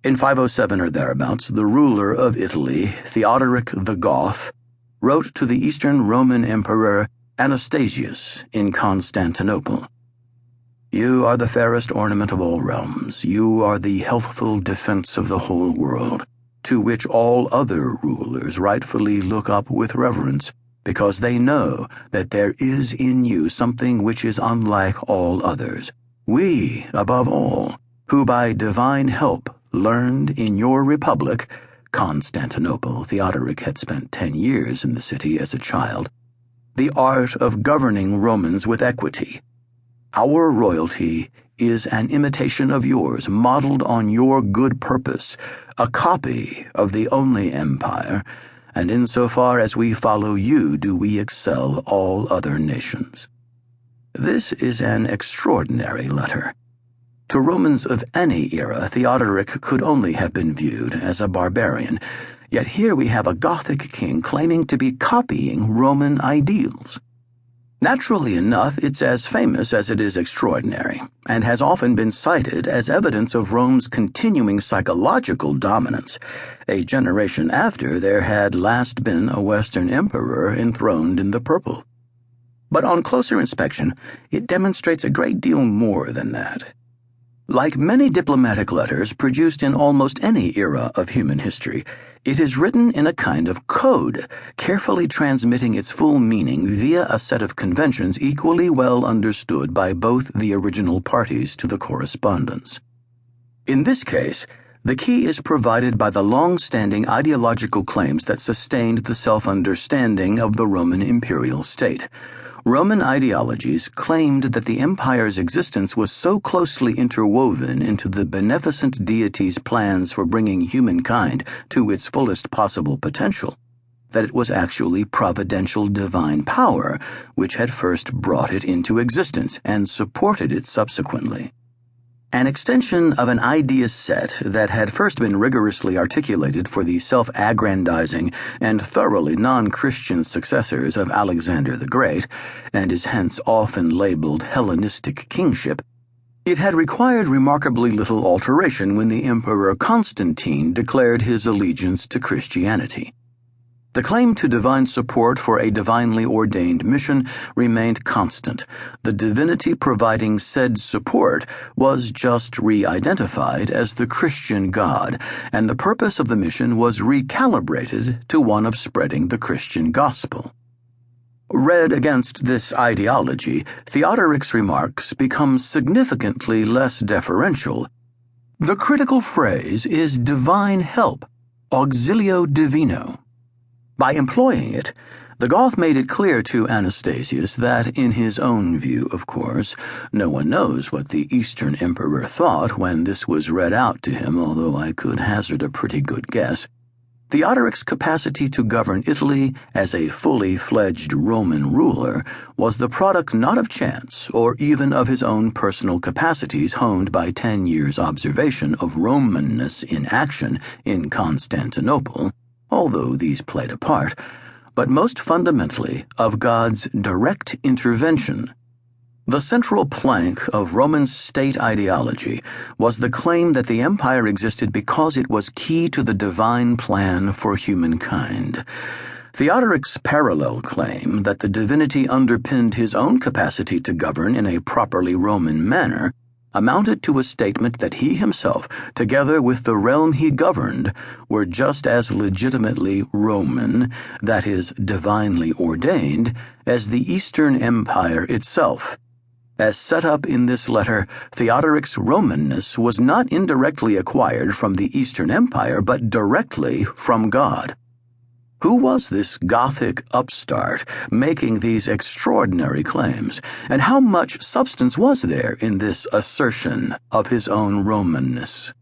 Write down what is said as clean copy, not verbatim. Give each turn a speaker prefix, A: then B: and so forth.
A: In 507 or thereabouts, the ruler of Italy, Theoderic the Goth, wrote to the Eastern Roman Emperor Anastasius in Constantinople, "You are the fairest ornament of all realms. You are the healthful defense of the whole world, to which all other rulers rightfully look up with reverence, because they know that there is in you something which is unlike all others. We, above all, who by divine help learned in your republic," Constantinople, Theoderic had spent 10 years in the city as a child, "the art of governing Romans with equity. Our royalty is an imitation of yours, modeled on your good purpose, a copy of the only empire, and insofar as we follow you do we excel all other nations." This is an extraordinary letter. To Romans of any era, Theoderic could only have been viewed as a barbarian, yet here we have a Gothic king claiming to be copying Roman ideals. Naturally enough, it's as famous as it is extraordinary, and has often been cited as evidence of Rome's continuing psychological dominance, a generation after there had last been a Western emperor enthroned in the purple. But on closer inspection, it demonstrates a great deal more than that. Like many diplomatic letters produced in almost any era of human history, it is written in a kind of code, carefully transmitting its full meaning via a set of conventions equally well understood by both the original parties to the correspondence. In this case, the key is provided by the long-standing ideological claims that sustained the self-understanding of the Roman imperial state. Roman ideologies claimed that the empire's existence was so closely interwoven into the beneficent deity's plans for bringing humankind to its fullest possible potential that it was actually providential divine power which had first brought it into existence and supported it subsequently. An extension of an idea set that had first been rigorously articulated for the self-aggrandizing and thoroughly non-Christian successors of Alexander the Great, and is hence often labeled Hellenistic kingship, it had required remarkably little alteration when the Emperor Constantine declared his allegiance to Christianity. The claim to divine support for a divinely ordained mission remained constant. The divinity providing said support was just re-identified as the Christian God, and the purpose of the mission was recalibrated to one of spreading the Christian gospel. Read against this ideology, Theoderic's remarks become significantly less deferential. The critical phrase is divine help, auxilio divino. By employing it, the Goth made it clear to Anastasius that, in his own view, of course, no one knows what the Eastern Emperor thought when this was read out to him, although I could hazard a pretty good guess, Theoderic's capacity to govern Italy as a fully fledged Roman ruler was the product not of chance or even of his own personal capacities honed by 10 years' observation of Romanness in action in Constantinople, although these played a part, but most fundamentally of God's direct intervention. The central plank of Roman state ideology was the claim that the empire existed because it was key to the divine plan for humankind. Theoderic's parallel claim that the divinity underpinned his own capacity to govern in a properly Roman manner amounted to a statement that he himself, together with the realm he governed, were just as legitimately Roman, that is, divinely ordained, as the Eastern Empire itself. As set up in this letter, Theoderic's Romanness was not indirectly acquired from the Eastern Empire, but directly from God. Who was this Gothic upstart making these extraordinary claims, and how much substance was there in this assertion of his own Romanness?